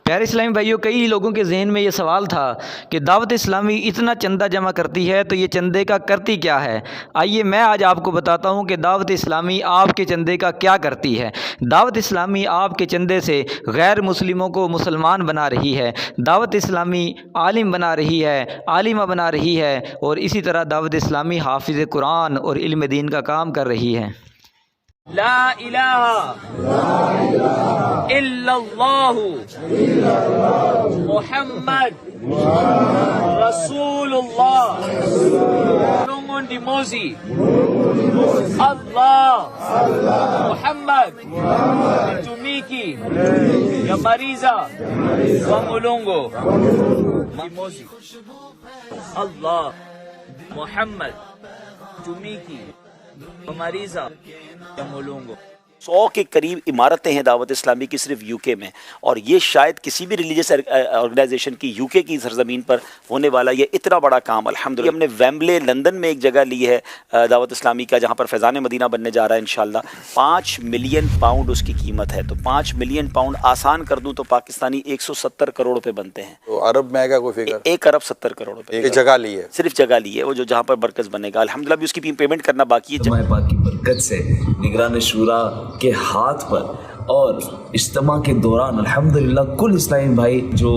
پیارے اسلامی بھائیوں، کئی لوگوں کے ذہن میں یہ سوال تھا کہ دعوت اسلامی اتنا چندہ جمع کرتی ہے تو یہ چندے کا کرتی کیا ہے؟ آئیے میں آج آپ کو بتاتا ہوں کہ دعوت اسلامی آپ کے چندے کا کیا کرتی ہے۔ دعوت اسلامی آپ کے چندے سے غیر مسلموں کو مسلمان بنا رہی ہے، دعوت اسلامی عالم بنا رہی ہے، عالمہ بنا رہی ہے، اور اسی طرح دعوت اسلامی حافظ قرآن اور علم دین کا کام کر رہی ہے۔ لا الہ الا اللہ محمد رسول اللہ موزی اللہ محمد تمیکی یا مریضہ و ملونگو موزی اللہ محمد تمیکی مریضہ یا مولونگو۔ 100 کے قریب عمارتیں ہیں دعوت اسلامی کی صرف یو کے میں، اور یہ شاید کسی بھی ریلیجیس آرگنائزیشن کی یو کے کی سرزمین پر ہونے والا یہ اتنا بڑا کام الحمدللہ۔ ہم نے ویمبلے لندن میں ایک جگہ لی ہے دعوت اسلامی کا، جہاں پر فیضان مدینہ بننے جا رہا ہے انشاءاللہ۔ 5 ملین پاؤنڈ اس کی قیمت ہے، تو 5 ملین پاؤنڈ آسان کر دوں تو پاکستانی 170 کروڑ روپے بنتے ہیں۔ تو عرب میں آئے گا کوئی فگر؟ 1 ارب 70 کروڑ روپے ایک جگہ لی ہے، صرف جگہ لی ہے، وہ جو جہاں پر مرکز بنے گا الحمدللہ بھی اس کی پیمنٹ کرنا باقی ہے۔ پاک کی برکت سے نگران شورا کے ہاتھ پر اور اجتماع کے دوران الحمدللہ کل اسلامی بھائی جو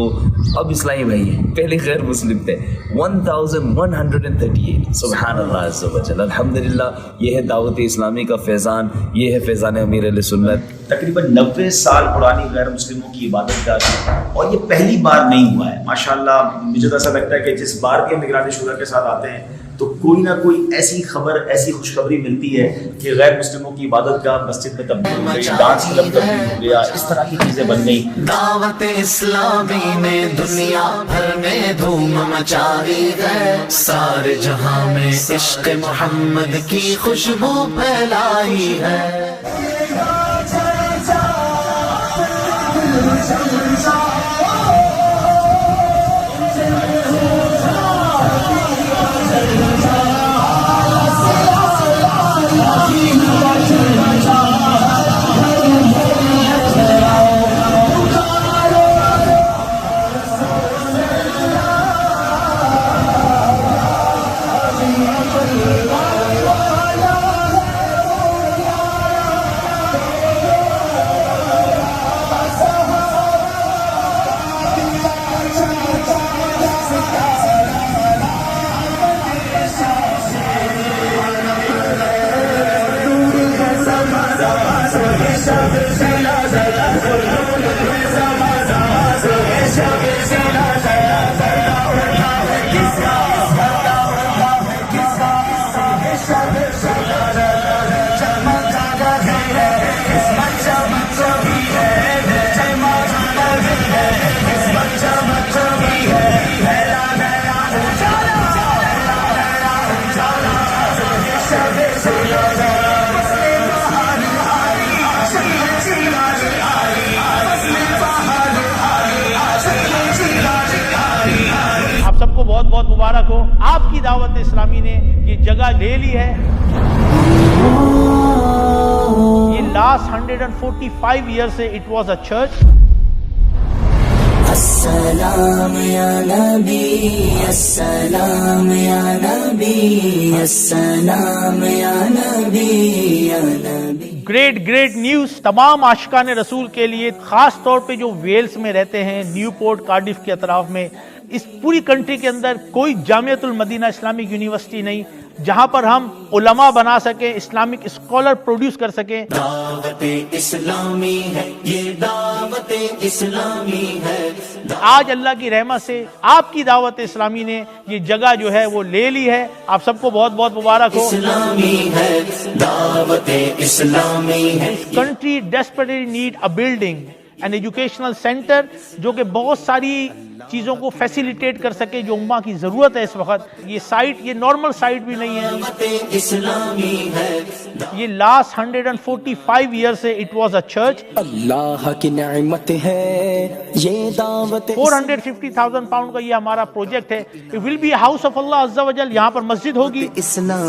اب اسلامی بھائی ہیں، پہلے غیر مسلم تھے، 1138 سبحان اللہ عز و جل۔ الحمدللہ یہ ہے دعوت اسلامی کا فیضان، یہ ہے فیضان امیر علیہ سنت۔ تقریباً 90 سال پرانی غیر مسلموں کی عبادت گاہ تھی، اور یہ پہلی بار نہیں ہوا ہے ماشاءاللہ۔ مجھے تو ایسا لگتا ہے کہ جس بار بھی ہم نگران شورا کے ساتھ آتے ہیں تو کوئی نہ کوئی ایسی خبر، ایسی خوشخبری ملتی ہے کہ غیر مسلموں کی عبادت گاہ مسجد میں تبدیل ہو گئی، ڈانس کلب تبدیل ہو گیا، اس طرح کی چیزیں بن گئی۔ دعوت اسلامی نے دنیا بھر میں دھوم مچائی ہے، سارے جہاں میں عشق محمد کی خوشبو پھیلائی ہے۔ بہت بہت مبارک ہو، آپ کی دعوت اسلامی نے یہ جگہ لے لی ہے۔ یہ لاسٹ 145 ایئر سے اٹ واز اے چرچ۔ السلام یا نبی، السلام یا نبی، السلام یا نبی، یا نبی۔ گریٹ نیوز تمام عاشقان رسول کے لیے، خاص طور پہ جو ویلز میں رہتے ہیں، نیو پورٹ، کارڈف کے اطراف میں، اس پوری کنٹری کے اندر کوئی جامعۃ المدینہ اسلامک یونیورسٹی نہیں جہاں پر ہم علماء بنا سکیں، اسلامک اسکالر پروڈیوس کر سکیں۔ دعوت اسلامی ہے، یہ دعوت اسلامی ہے۔ آج اللہ کی رحمت سے آپ کی دعوت اسلامی نے یہ جگہ جو ہے وہ لے لی ہے، آپ سب کو بہت بہت مبارک ہو۔ اسلامی ہے، دعوت اسلامی ہے۔ Country desperately need a building, an educational centre جو کہ بہت ساری چیزوں کو فیسیلیٹیٹ کر سکے جو امہ کی ضرورت ہے اس وقت۔ یہ سائٹ یہ نارمل سائٹ بھی نہیں ہے، اسلامی ہے۔ یہ لاسٹ 145 ایئر سے اٹ واز اے چرچ۔ اللہ کی نعمت ہے یہ دعوت۔ 450,000 پاؤنڈ کا یہ ہمارا پروجیکٹ ہے۔ It will be a house of Allah عز و جل، یہاں پر مسجد ہوگی۔ اسلام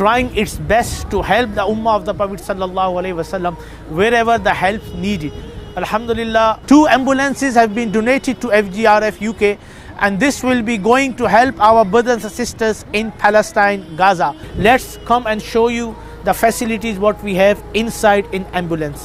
trying its best to help the ummah of the Prophet sallallahu alaihi wasallam wherever the help needed. Alhamdulillah, 2 ambulances have been donated to FGRF UK, and this will be going to help our brothers and sisters in Palestine, Gaza. Let's come and show you the facilities what we have inside in ambulance.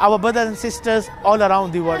our brothers and sisters all around the world.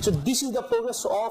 So this is the progress of